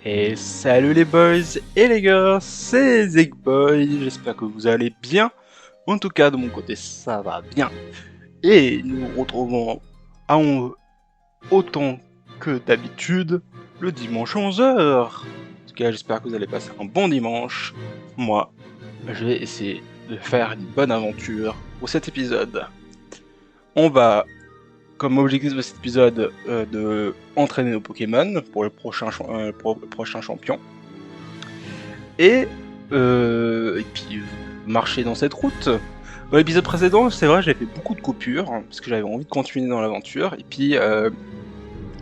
Et salut les boys et les girls, c'est Zekboy, j'espère que vous allez bien. En tout cas, de mon côté, ça va bien. Et nous nous retrouvons à autant que d'habitude le dimanche 11h. En tout cas, j'espère que vous allez passer un bon dimanche. Moi, je vais essayer de faire une bonne aventure pour cet épisode. On va, comme objectif de cet épisode, de entraîner nos Pokémon pour le prochain champion. Et puis marcher dans cette route. Dans l'épisode précédent, c'est vrai, j'avais fait beaucoup de coupures, hein, parce que j'avais envie de continuer dans l'aventure, et puis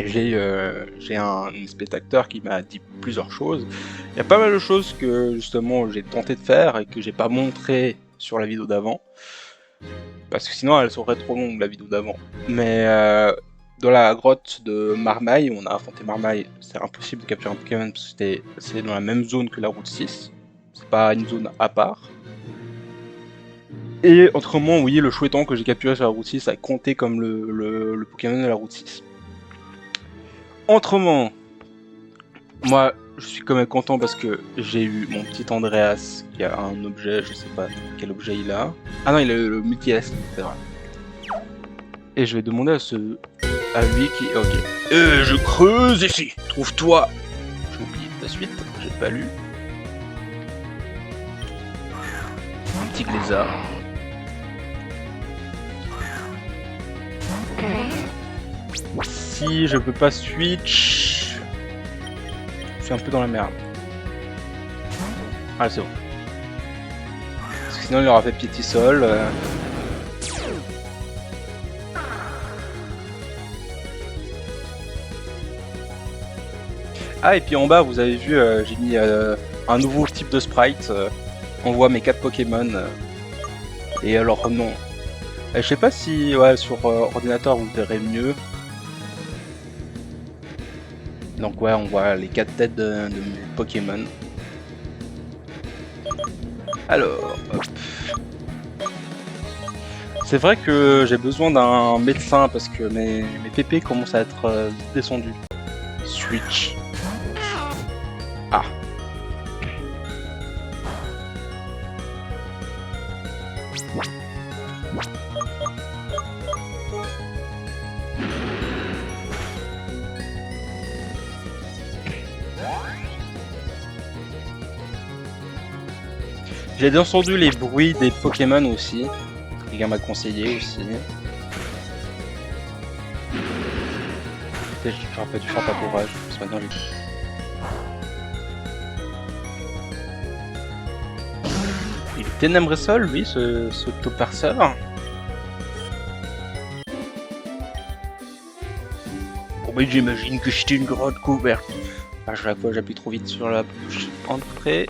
j'ai un spectateur qui m'a dit plusieurs choses. Il y a pas mal de choses que justement j'ai tenté de faire et que j'ai pas montré sur la vidéo d'avant, parce que sinon elle serait trop longue la vidéo d'avant. Mais dans la grotte de Marmaille, on a affronté Marmaille, c'est impossible de capturer un Pokémon parce que c'est dans la même zone que la route 6. C'est pas une zone à part. Et autrement, oui, le chouettant que j'ai capturé sur la route 6 a compté comme le Pokémon de la route 6. Autrement, moi, je suis quand même content parce que j'ai eu mon petit Andreas qui a un objet, je sais pas quel objet il a. Ah non, il a le multi-S, c'est vrai. Et je vais demander à lui qui... Ok. Je creuse ici. Trouve-toi. J'ai oublié la suite, j'ai pas lu. Un petit lézard. Si je peux pas switch, je suis un peu dans la merde. Ah, c'est bon. Parce que sinon il aura fait piétisol. Ah, et puis en bas, vous avez vu, j'ai mis un nouveau type de sprite. On voit mes 4 Pokémon. Et alors, non. Je sais pas si sur ordinateur vous verrez mieux. Donc ouais, on voit les 4 têtes de mes Pokémon. Alors, hop. C'est vrai que j'ai besoin d'un médecin parce que mes PP commencent à être descendus. Switch. Ah. J'ai entendu les bruits des Pokémon aussi. Quelqu'un m'a conseillé aussi. Peut-être que j'aurais pas dû faire pâturage, parce que maintenant j'ai... Il est ténébreux lui, ce Toparceur. Bon mais j'imagine que c'était une grotte couverte. À chaque fois j'appuie trop vite sur la bouche. Entrée.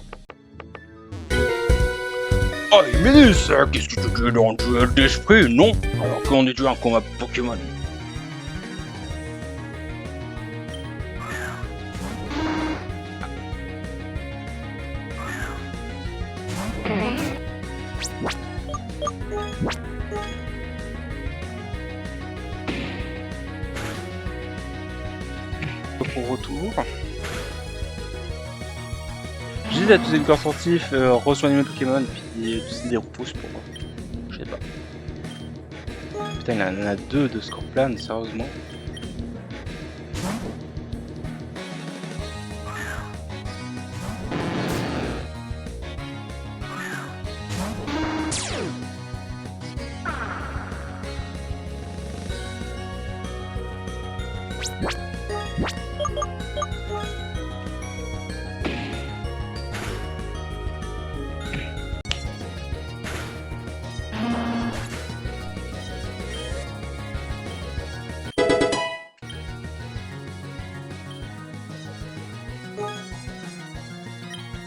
Oh Minus, qu'est-ce que tu dis dans le duel d'esprit, non? Alors qu'on est déjà un combat Pokémon. Pour retour. J'hésite à tous les corps sportifs, resoigner mes Pokémon, puis utiliser des repousses pour... je sais pas. Putain, il en a 2 de Scorpion, sérieusement.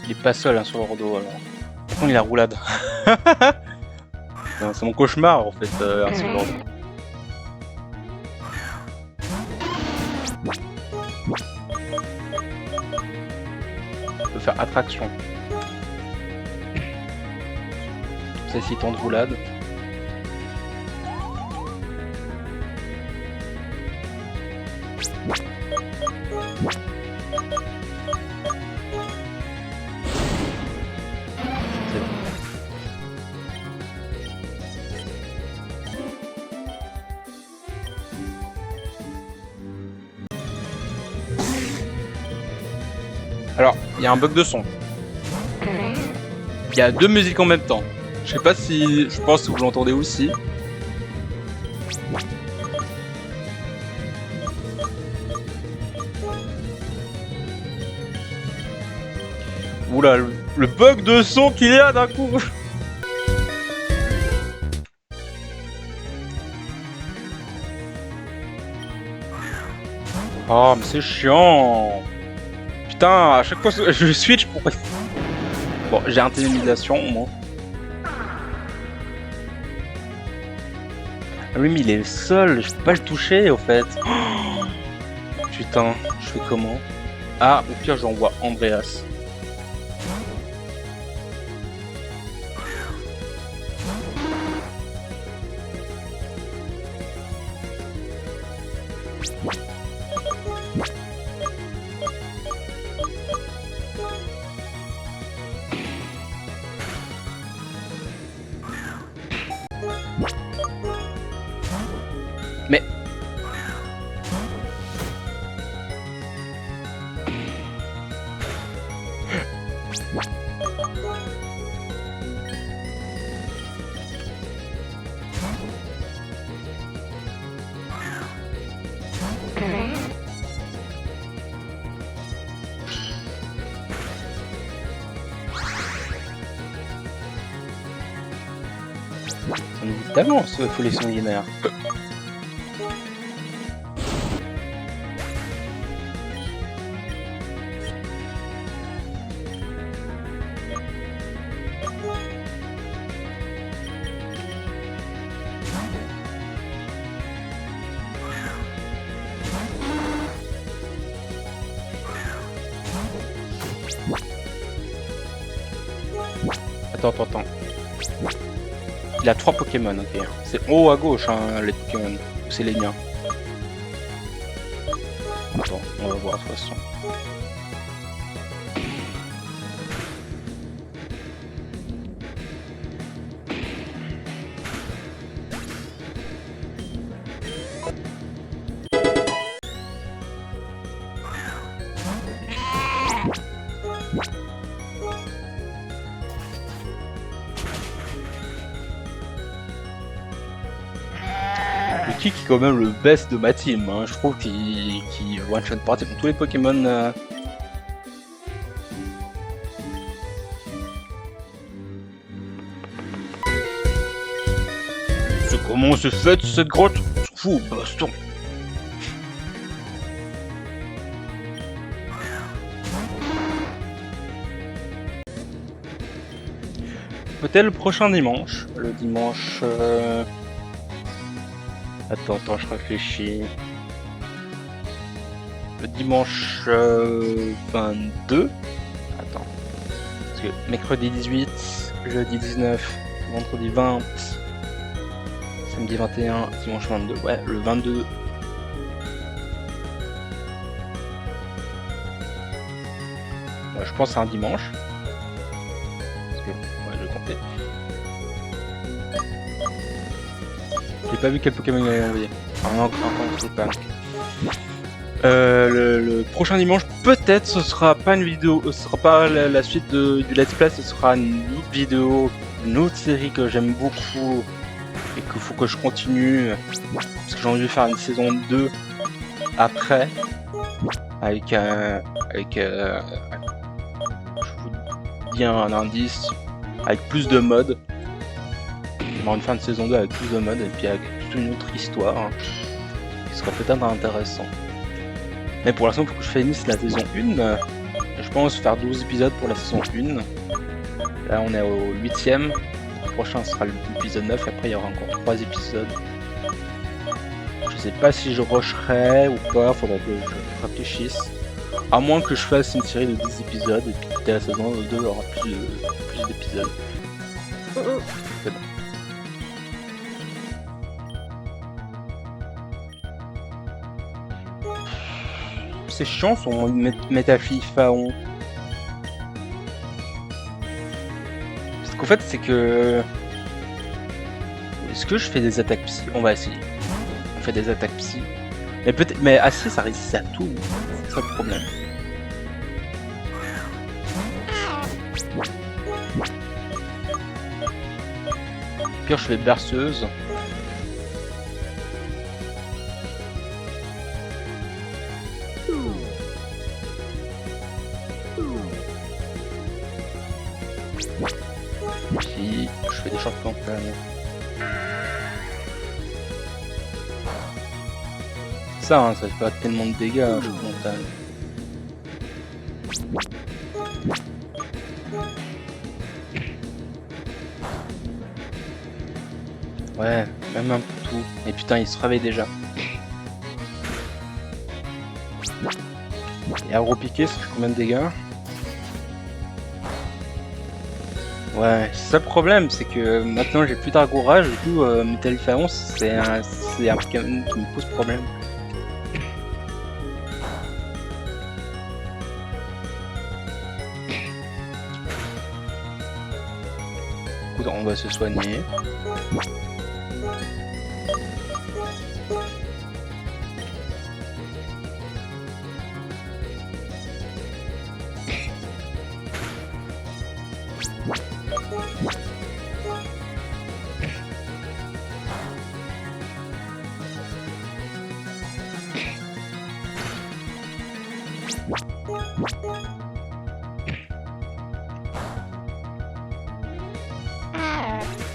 Il est pas seul hein, sur le Bordeaux alors. Par contre il a roulade. C'est mon cauchemar en fait, sur le Bordeaux. On peut faire attraction. Ça s'il tente roulade. Alors, il y a un bug de son. Il y a deux musiques en même temps. Je sais pas si... Je pense que vous l'entendez aussi. Oula, le bug de son qu'il y a d'un coup. Oh, mais c'est chiant. Putain, à chaque fois que je switch pour... Bon, j'ai intimidation au moins. Ah oui, mais il est seul, je peux pas le toucher au fait. Oh, putain, je fais comment? Ah, au pire, j'envoie Andreas. Mais... Ça nous dit tellement ce folie sanguinaire. Attends. Il a 3 Pokémon, ok. C'est en haut à gauche, hein, les Pokémon. Ou c'est les miens? Attends, on va voir de toute façon. Qui est quand même le best de ma team, hein. Je trouve qu'il one-shot pratiquement tous les Pokémon. C'est comment c'est fait cette grotte? On s'en fout, baston. Peut-être le prochain dimanche. Le dimanche... Attends, je réfléchis. Le dimanche 22. Attends. Parce que mercredi 18, jeudi 19, vendredi 20, samedi 21, dimanche 22. Ouais, le 22. Ouais, je pense que c'est un dimanche. Parce que, ouais, je vais compter. J'ai pas vu quel Pokémon il avait envoyé. Encore pas. Le prochain dimanche, peut-être ce sera pas une vidéo, ce sera pas la suite du let's play, ce sera une autre vidéo, une autre série que j'aime beaucoup et qu'il faut que je continue parce que j'ai envie de faire une saison 2 après avec je vous dis un indice avec plus de modes. On va faire une saison 2 avec plus de modes et puis avec toute une autre histoire hein, qui sera peut-être intéressant. Mais pour l'instant, il faut que je finisse la saison 1. Je pense faire 12 épisodes pour la saison 1. Là, on est au 8ème. Le prochain sera l'épisode 9. Après, il y aura encore 3 épisodes. Je sais pas si je rusherai ou pas. Faudra que je réfléchisse. À moins que je fasse une série de 10 épisodes. Et puis, dès la saison 2, il y aura plus d'épisodes. C'est bon. C'est chiant son métaphyphaon. Parce qu'en fait c'est que... Est-ce que je fais des attaques psy? On va essayer. On fait des attaques psy. Mais peut-être... Mais assez ça résiste à tout. C'est ça le problème. pire, je fais berceuse. Puis, je fais des champions quand même. Ça, hein, ça fait pas tellement de dégâts, je montagne. Ouais, même un peu tout. Et putain, il se réveille déjà. Et agro piqué, ça fait combien de dégâts? Ouais, c'est ça le problème, c'est que maintenant j'ai plus d'argourage, du coup Métalliférence c'est un Pokémon qui me pose problème. Écoute, on va se soigner.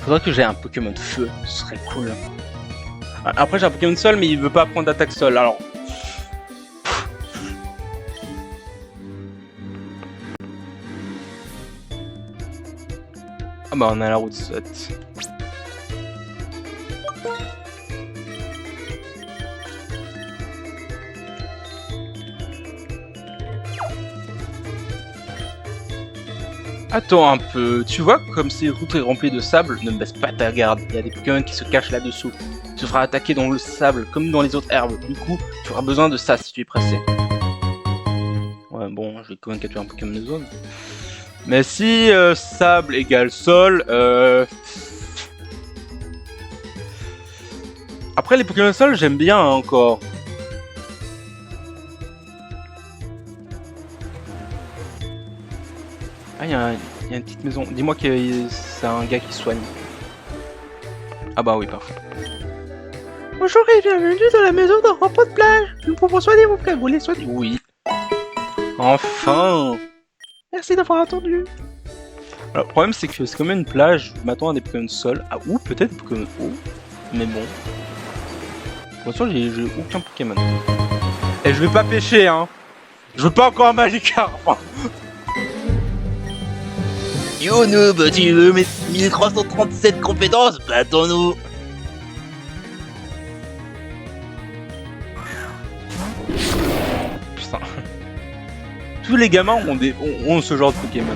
Faudrait que j'ai un Pokémon de feu, ce serait cool. Après j'ai un Pokémon de sol mais il veut pas apprendre d'attaque sol, alors... Ah bah on a la route 7. Attends un peu, tu vois comme ces routes est remplie de sable, ne baisse pas ta garde, il y a des Pokémon qui se cachent là-dessous. Tu te feras attaquer dans le sable comme dans les autres herbes, du coup tu auras besoin de ça si tu es pressé. Ouais bon, je vais quand même capturer un Pokémon de zone. Mais si sable égale sol, après les Pokémon de sol j'aime bien hein, encore. Ah, il y a une petite maison. Dis-moi que c'est un gars qui soigne. Ah bah oui, parfait. Bonjour et bienvenue dans la maison d'un repos de plage. Nous pouvons soigner vos plaies. Vous les soignez? Oui. Enfin. Merci d'avoir attendu. Alors, le problème, c'est que c'est quand même une plage. Je m'attends à des Pokémon de sol. Ah, ou peut-être des Pokémon eau. Mais bon. Pour l'instant, j'ai aucun Pokémon. Et je vais pas pêcher, hein. Je veux pas encore un Magikarp. Yo noob, tu veux mes 1337 compétences? Battons-nous. Putain. Tous les gamins ont ce genre de Pokémon.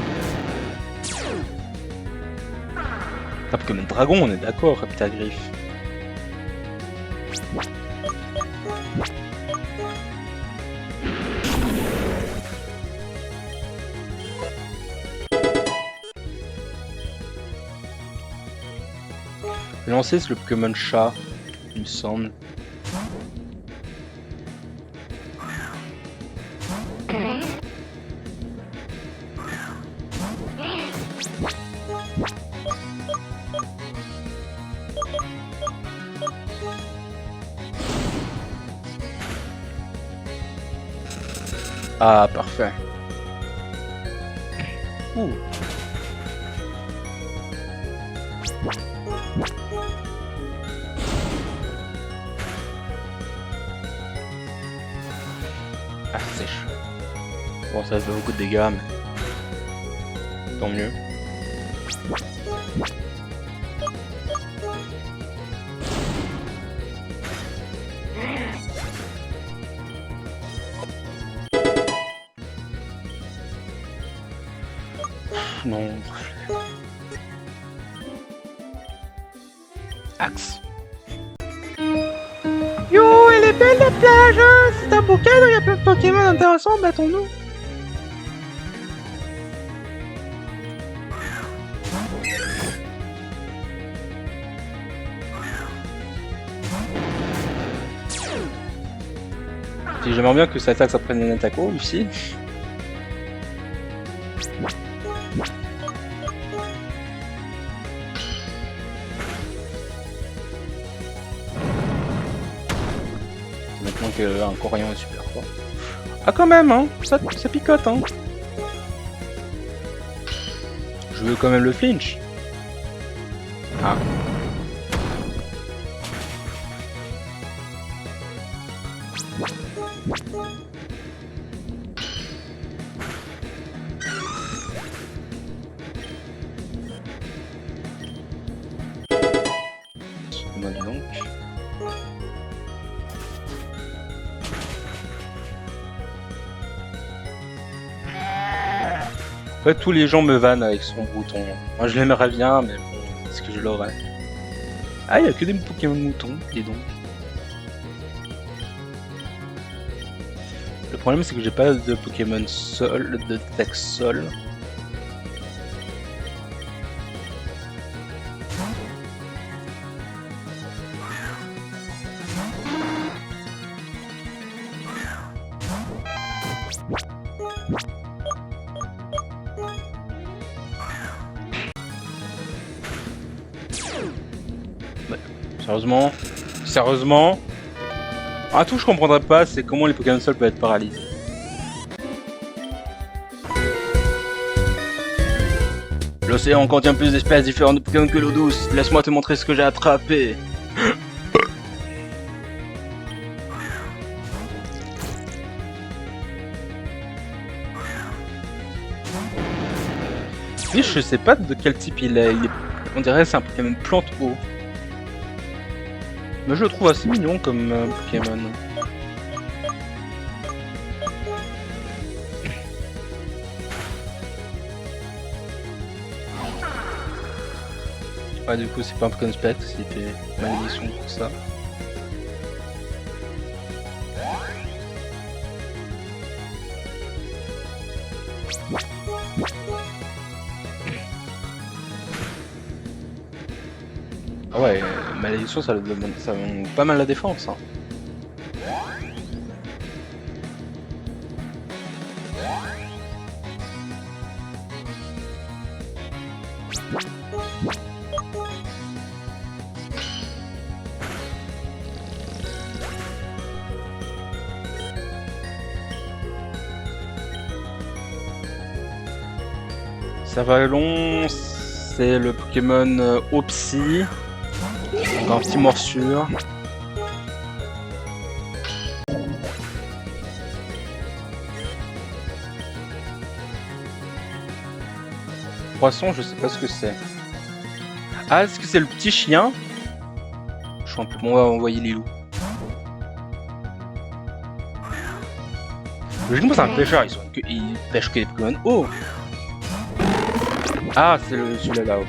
Un Pokémon dragon, on est d'accord, Capital Griffe. Je vais lancer le Pokémon chat, il me semble. Ah, parfait. Ouh. Ah, sèche. Bon, ça fait beaucoup de dégâts, mais... tant mieux. Non. Axe. Yo, elle est belle la plage, hein. C'est un beau cadre, il y a plein de Pokémon intéressants, battons-nous. J'aimerais bien que cette attaque ça prenne une attaque haut ici. qu'un Corian est super fort. Ah quand même, hein, ça picote, hein. Je veux quand même le flinch. Ah. Donc. En fait, tous les gens me vannent avec son bouton. Moi, je l'aimerais bien, mais bon, est-ce que je l'aurais? Ah, il y a que des Pokémon moutons, dis donc. Le problème, c'est que j'ai pas de Pokémon sol, de deck sol. Sérieusement? Sérieusement? Un tout je comprendrais pas, c'est comment les Pokémon Sol peuvent être paralysés. L'océan contient plus d'espèces différentes de Pokémon que l'eau douce. Laisse-moi te montrer ce que j'ai attrapé. Lui, je sais pas de quel type il est. On dirait que c'est un Pokémon plante eau. Mais je le trouve assez mignon comme Pokémon. Ouais, du coup, c'est pas un Pokémon spectre, c'était malédiction pour ça. Ah ouais, malédiction, ça monte pas mal la défense. Hein. Savalon, c'est le Pokémon Opsy. Donc un petit morsure. Poisson, je sais pas ce que c'est. Ah, est-ce que c'est le petit chien? Je suis un peu... On va envoyer les loups. Logiquement, c'est un pêcheur, ils pêchent que les Pokémon. Oh! Ah, c'est celui-là, là, ok.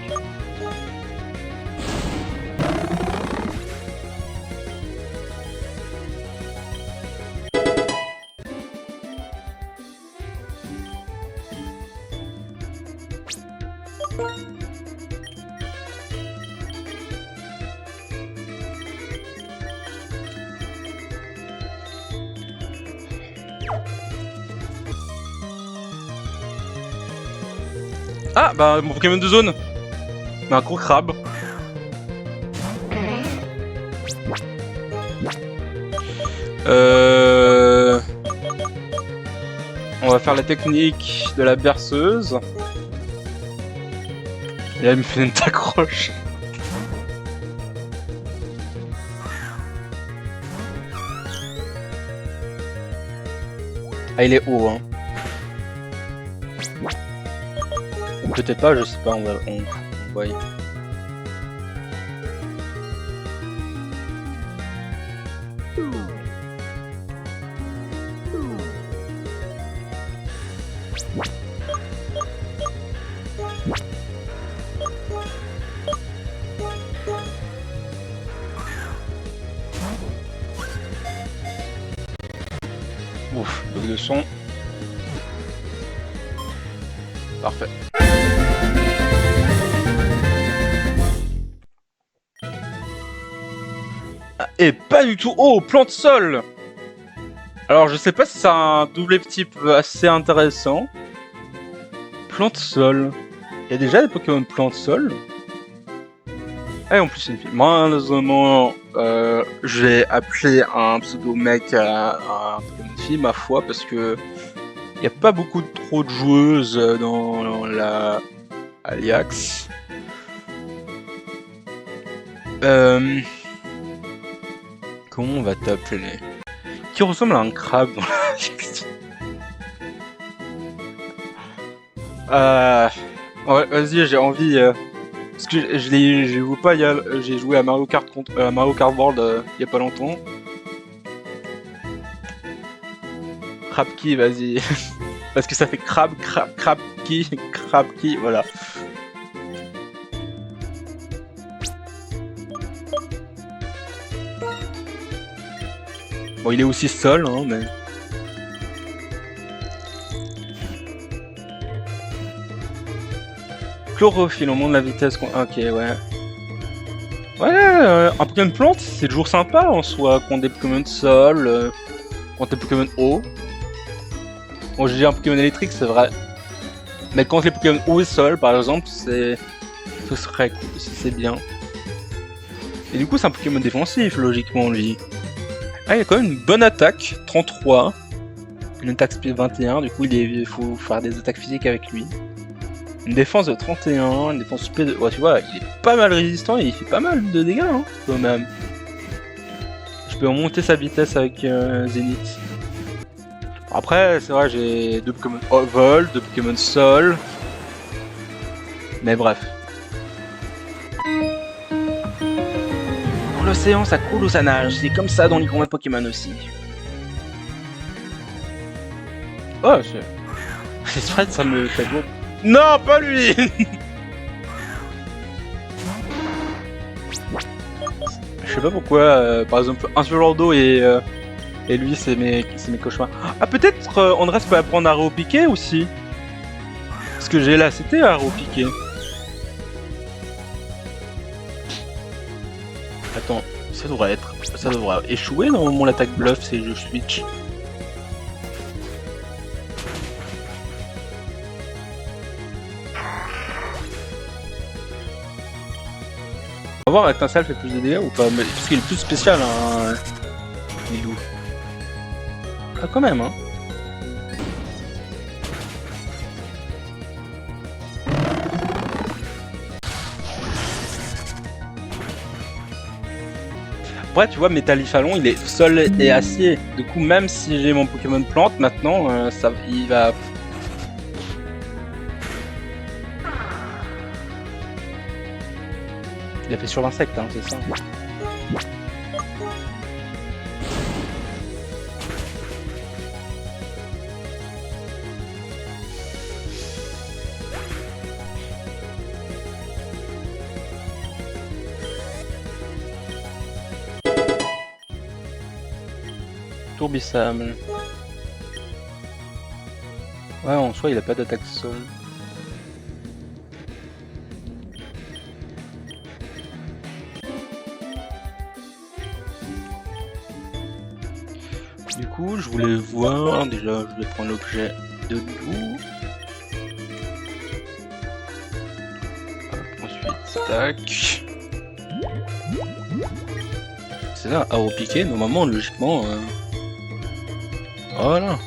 Ah, bah, mon Pokémon de zone. Un gros crabe. On va faire la technique de la berceuse. Et là, il me fait une accroche. Ah, il est haut, hein. Peut-être pas, je sais pas, on voit. Ouf, bug de son. Parfait. Et pas du tout. Oh, plante sol. Alors, je sais pas si c'est un double type assez intéressant. Plante sol. Il y a déjà des Pokémon plante sol. Et en plus, c'est une fille. Malheureusement, j'ai appelé un pseudo mec à un Pokémon fille, ma foi, parce que il n'y a pas beaucoup trop de joueuses dans la Aliax. Comment on va t'appeler? Qui ressemble à un crabe dans la texture. Ouais, vas-y, j'ai envie. Parce que je joue pas, j'ai joué à Mario Kart Mario Kart World il y a pas longtemps. Krabki, vas-y. Parce que ça fait Krabki, voilà. Bon, il est aussi seul, hein, mais... Chlorophylle, on monte la vitesse... Ok, ouais. Ouais, un Pokémon plante, c'est toujours sympa en soi, contre des Pokémon de sol, contre des Pokémon eau. Bon, j'ai dit un Pokémon électrique, c'est vrai. Mais contre les Pokémon eau et sol, par exemple, ce serait cool, c'est bien. Et du coup, c'est un Pokémon défensif, logiquement, lui. Ah, il a quand même une bonne attaque, 33. Une attaque speed 21, du coup, il faut faire des attaques physiques avec lui. Une défense de 31, une défense speed de... Ouais, tu vois, il est pas mal résistant et il fait pas mal de dégâts, hein, quand même. Je peux monter sa vitesse avec Zenith. Après, c'est vrai, j'ai 2 Pokémon vol, 2 Pokémon sol. Mais bref. Dans l'océan, ça coule ou ça nage. C'est comme ça dans les combats Pokémon aussi. Oh, c'est vrai, ça me fait beau. Non, pas lui. Je sais pas pourquoi, par exemple, un sur d'eau et lui, c'est mes cauchemars. Ah, peut-être Andrés peut apprendre à repiquer aussi. Parce que j'ai là, c'était à repiquer. Attends, ça devrait échouer normalement l'attaque bluff si je switch. On va voir, Étincelle fait plus de dégâts ou pas? Mais, parce qu'il est plus spécial, hein, Lilou. Ah, quand même, hein. Après, tu vois, Métallifalon, il est sol et acier. Du coup, même si j'ai mon Pokémon plante, maintenant, il va... Il a fait sur l'insecte, hein, c'est ça. Tourbissable. Ouais, en soi, il a pas d'attaque sol. Du coup, je voulais voir, déjà, je vais prendre l'objet de Lilou. Ensuite, tac. C'est ça, à repiquer, normalement, logiquement... Voilà.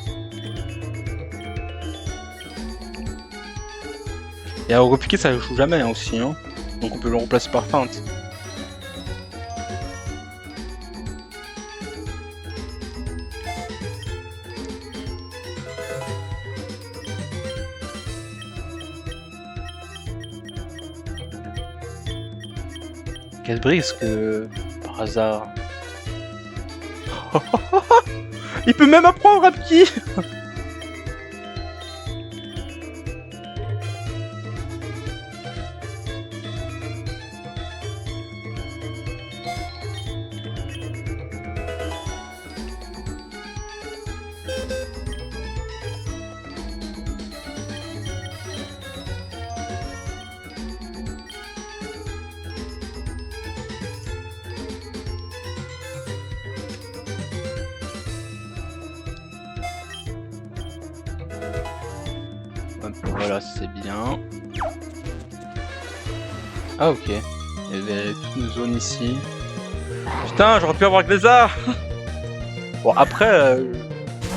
Et à repiquer, ça ne joue jamais hein, aussi, hein. Donc on peut le remplacer par feinte. Quel brisque par hasard. Il peut même apprendre Rapki. Voilà, c'est bien. Ah ok. Il y avait toutes nos zones ici. Putain, j'aurais pu avoir que des arts. Bon, après,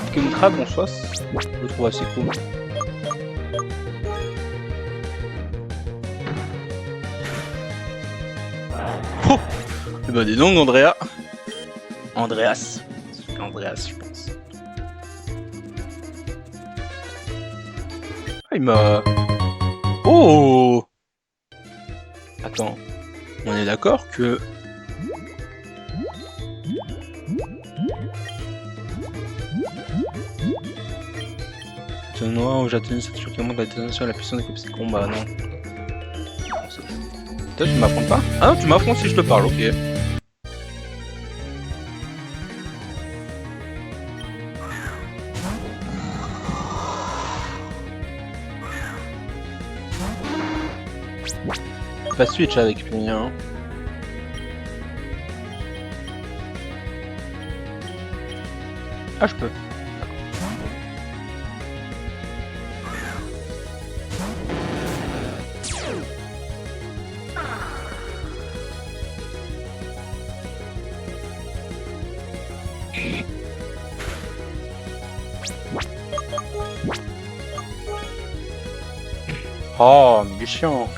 Pokémon Crabe en soi, je le trouve assez cool. Oh, et bah dis donc, Andreas, je pense. Ah, il m'a... Oh! Attends, on est d'accord que... Tournoi où j'atteigne cette surquement de la détonation à la puissance des capacités de combat, non. Toi tu m'affrontes pas? Ah non, tu m'affrontes si je te parle, ok. Pas switch avec lui, hein. Ah, je peux. Oh, mais il est chiant.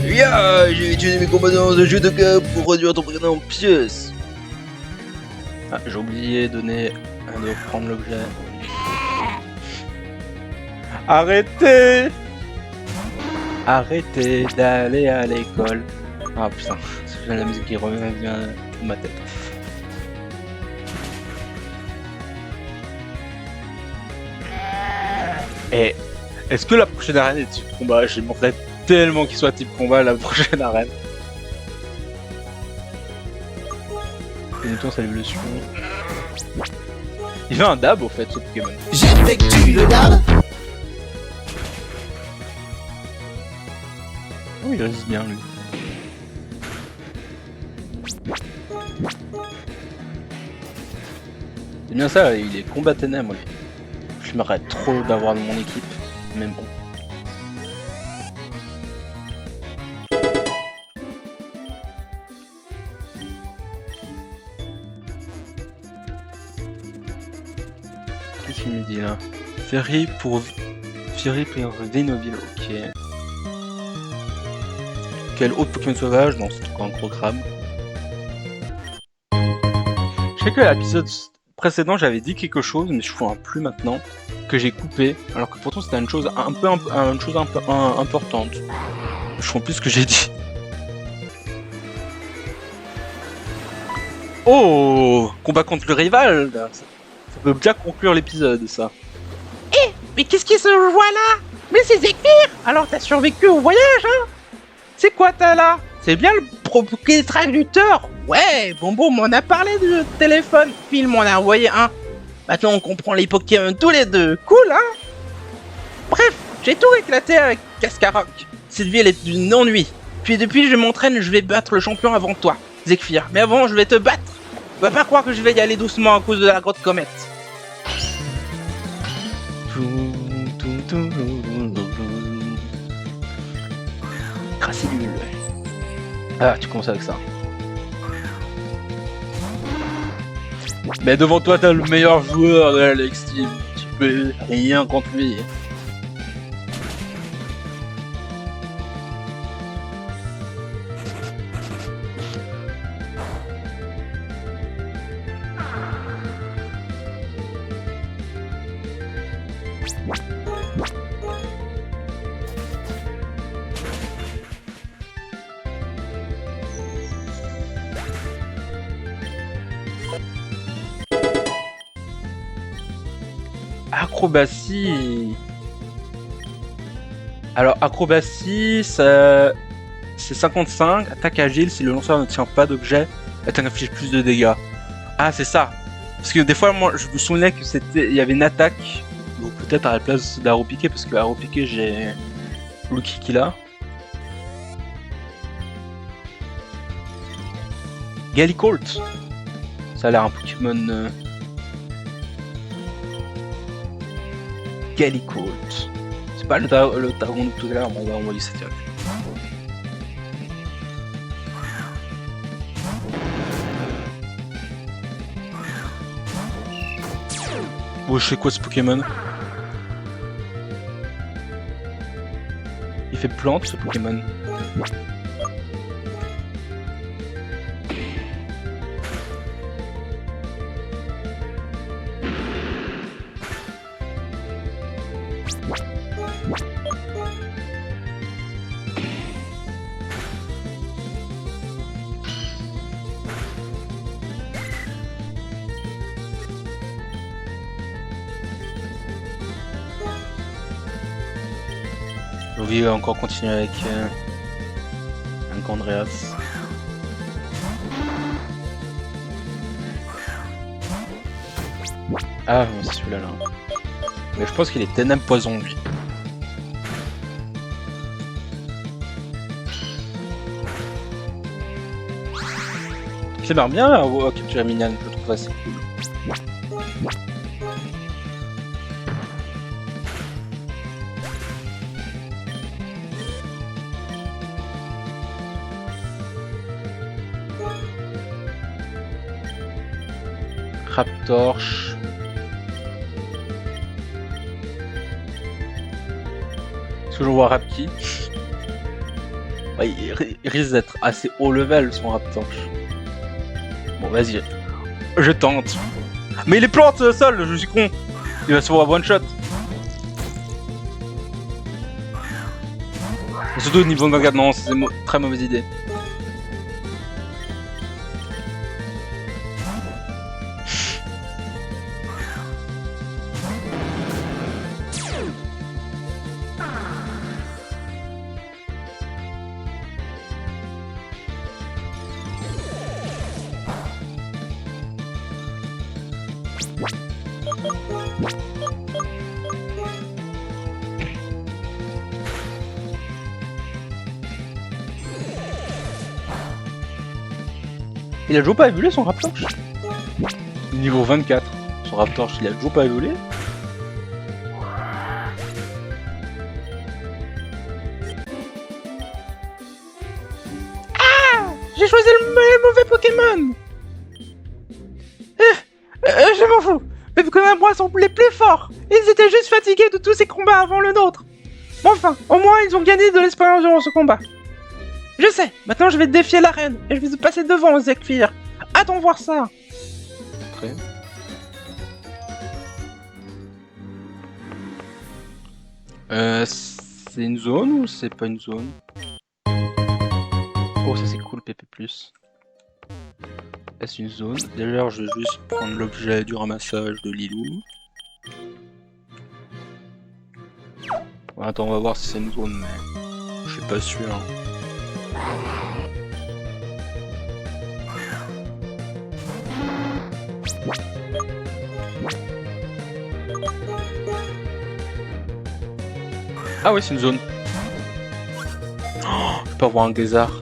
Yeah, j'ai utilisé mes compétences de jeu de cœur pour réduire ton prénom en pièces. Ah, j'ai oublié de prendre l'objet. Arrêtez! Arrêtez d'aller à l'école. Ah putain, c'est la musique qui revient dans ma tête. Et est-ce que la prochaine arène est type combat? J'aimerais tellement qu'il soit type combat la prochaine arène. Mettons sa évolution. Il fait un dab au fait ce Pokémon. J'effectue le dab. Oh, il résiste bien lui. C'est bien ça, il est combat ténèbres lui. Je m'arrête trop d'avoir dans mon équipe, mais bon. Qu'est-ce qu'il me dit là? Ferry pour Vénoville, ok. Quel autre Pokémon sauvage? Non, c'est encore un gros crabe. Je sais que l'épisode précédent, j'avais dit quelque chose, mais je ne me plus maintenant, que j'ai coupé, alors que pourtant c'était une chose un peu importante. Je ne sais plus ce que j'ai dit. Oh, combat contre le rival, ça peut bien conclure l'épisode, ça. Eh, mais qu'est-ce qui se voit là? Mais c'est Zekfir! Alors t'as survécu au voyage, hein? C'est quoi t'as là? C'est bien le traducteur? Ouais, Bonbon m'en a parlé du téléphone, Phil m'en a envoyé un. Maintenant on comprend les Pokémon tous les deux, cool hein? Bref, j'ai tout éclaté avec Cascaroc. Cette vie elle est d'une ennui. Puis depuis je m'entraîne, je vais battre le champion avant toi, Zekfir. Mais avant je vais te battre. Va pas croire que je vais y aller doucement à cause de la grotte comète. Crassidule. Ah, tu commences avec ça. Mais devant toi, t'as le meilleur joueur de la Lex Team. Tu peux rien contre lui. Acrobatie. Alors, acrobatie, c'est 55. Attaque agile, si le lanceur ne tient pas d'objet, l'attaque inflige plus de dégâts. Ah, c'est ça. Parce que des fois, moi, je me souvenais que il y avait une attaque, donc peut-être à la place d'Arrow Piqué, parce que Arrow Piqué, j'ai Lucky qui l'a. Gallicolt. Ça a l'air un Pokémon... Gallicolt. C'est pas le dragon de tout à l'heure, on va dire ça direct. Oh, je sais quoi ce Pokémon? Il fait plante ce Pokémon. Lui va encore continuer avec un Andreas. Ah, c'est celui-là là. Mais je pense qu'il est ténèbres poison lui. J'aimerais bien capturer Minion, je trouve assez cool. Raptorche. Est-ce que je vois Rapki? Ouais, il risque d'être assez haut level son Raptorche. Bon, vas-y. Je tente. Mais il est plante seul, je suis con. Il va se voir one shot. Surtout au niveau de 24, non, c'est une très mauvaise idée. Il a toujours pas évolué son Raptorche. Niveau 24. Son Raptorche, il a toujours pas évolué. Ah, j'ai choisi le mauvais Pokémon. Je m'en fous. Mes Pokémon à moi sont les plus forts. Ils étaient juste fatigués de tous ces combats avant le nôtre. Mais enfin, au moins ils ont gagné de l'expérience durant ce combat. Je sais, maintenant je vais défier la reine et je vais te passer devant aux Zekfir. Attends voir ça. Après. C'est une zone ou c'est pas une zone? Oh, ça c'est cool, PP+. Est-ce une zone? D'ailleurs, je vais juste prendre l'objet du ramassage de Lilou. Ouais, attends, on va voir si c'est une zone, mais je suis pas sûr. Ah oui, c'est une zone. Oh, je peux avoir un lézard.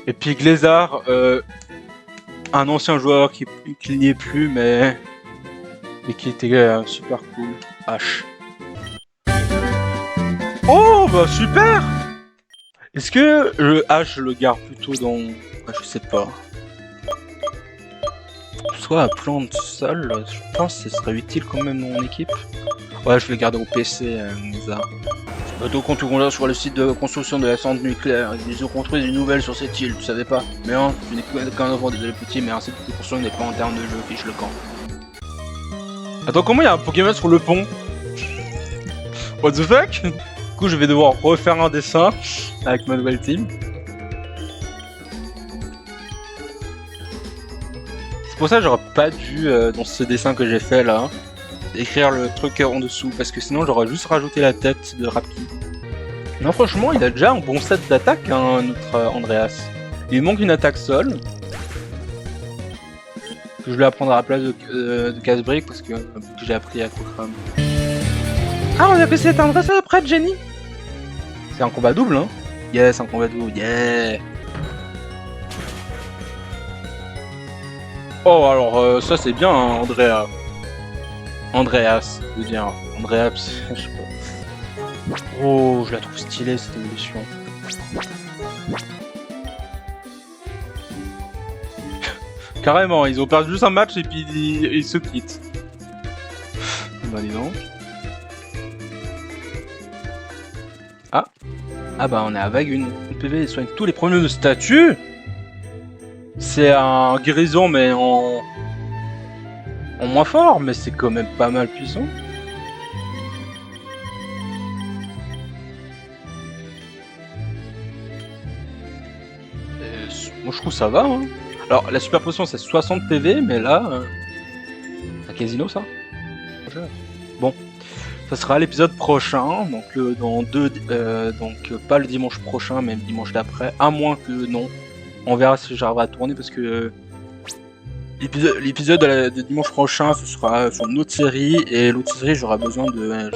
Et puis Lézard, un ancien joueur qui n'y est plus, mais qui était super cool. H. Oh bah super. Est-ce que le H je le garde plutôt dans... Ah, je sais pas. Soit à plante seul, je pense que ce serait utile quand même dans mon équipe. Ouais, je vais le garder au PC, Lézard. Donc on tourne sur le site de construction de la centre nucléaire. Ils ont construit une nouvelle sur cette île, tu savais pas? Mais hein, tu n'es qu'un enfant, désolé petit, mais un site de construction n'est pas en termes de jeu, fiche le camp. Attends, comment il y a un Pokémon sur le pont? What the fuck? Du coup, je vais devoir refaire un dessin avec ma nouvelle team. C'est pour ça que j'aurais pas dû, dans ce dessin que j'ai fait là, écrire le truc en dessous, parce que sinon j'aurais juste rajouté la tête de Rapki. Non, franchement, il a déjà un bon set d'attaque, hein, notre Andreas. Il lui manque une attaque sol. Je vais apprendre à la place de Casse-Brique parce que j'ai appris à Cochrane. Ah, on a pu s'éteindre ça après de Jenny. C'est un combat double, hein? Yes, un combat double, yeah! Oh, alors, ça c'est bien, hein, Andrea. Andreas, je veux dire. Andreas, je sais pas. Oh, je la trouve stylée cette évolution. Carrément, ils ont perdu juste un match et puis ils se quittent. Bah dis donc. Ah bah on est à vague 1 PV, soigne tous les problèmes de statut. C'est un guérison mais en moins fort, mais c'est quand même pas mal puissant. Moi je trouve ça va, hein. Alors la super potion c'est 60 PV, mais là... c'est un casino ça? Bon. Ça sera l'épisode prochain, donc donc pas le dimanche prochain, mais le dimanche d'après, à moins que non. On verra si j'arriverai à tourner parce que l'épisode de dimanche prochain, ce sera sur une autre série et l'autre série j'aurai besoin de,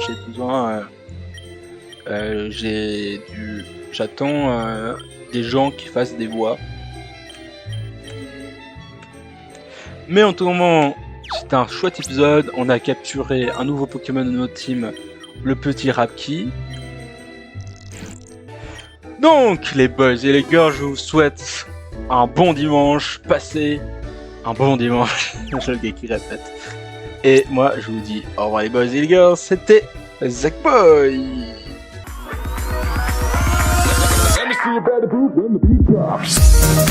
j'attends des gens qui fassent des voix. Mais en tout moment. C'était un chouette épisode, on a capturé un nouveau Pokémon de notre team, le petit Rapki. Donc les boys et les girls, je vous souhaite un bon dimanche, passez un bon dimanche, je le gars qui répète. Et moi je vous dis au revoir les boys et les girls, c'était Zackboy. Let me see you better poop when the beat drops.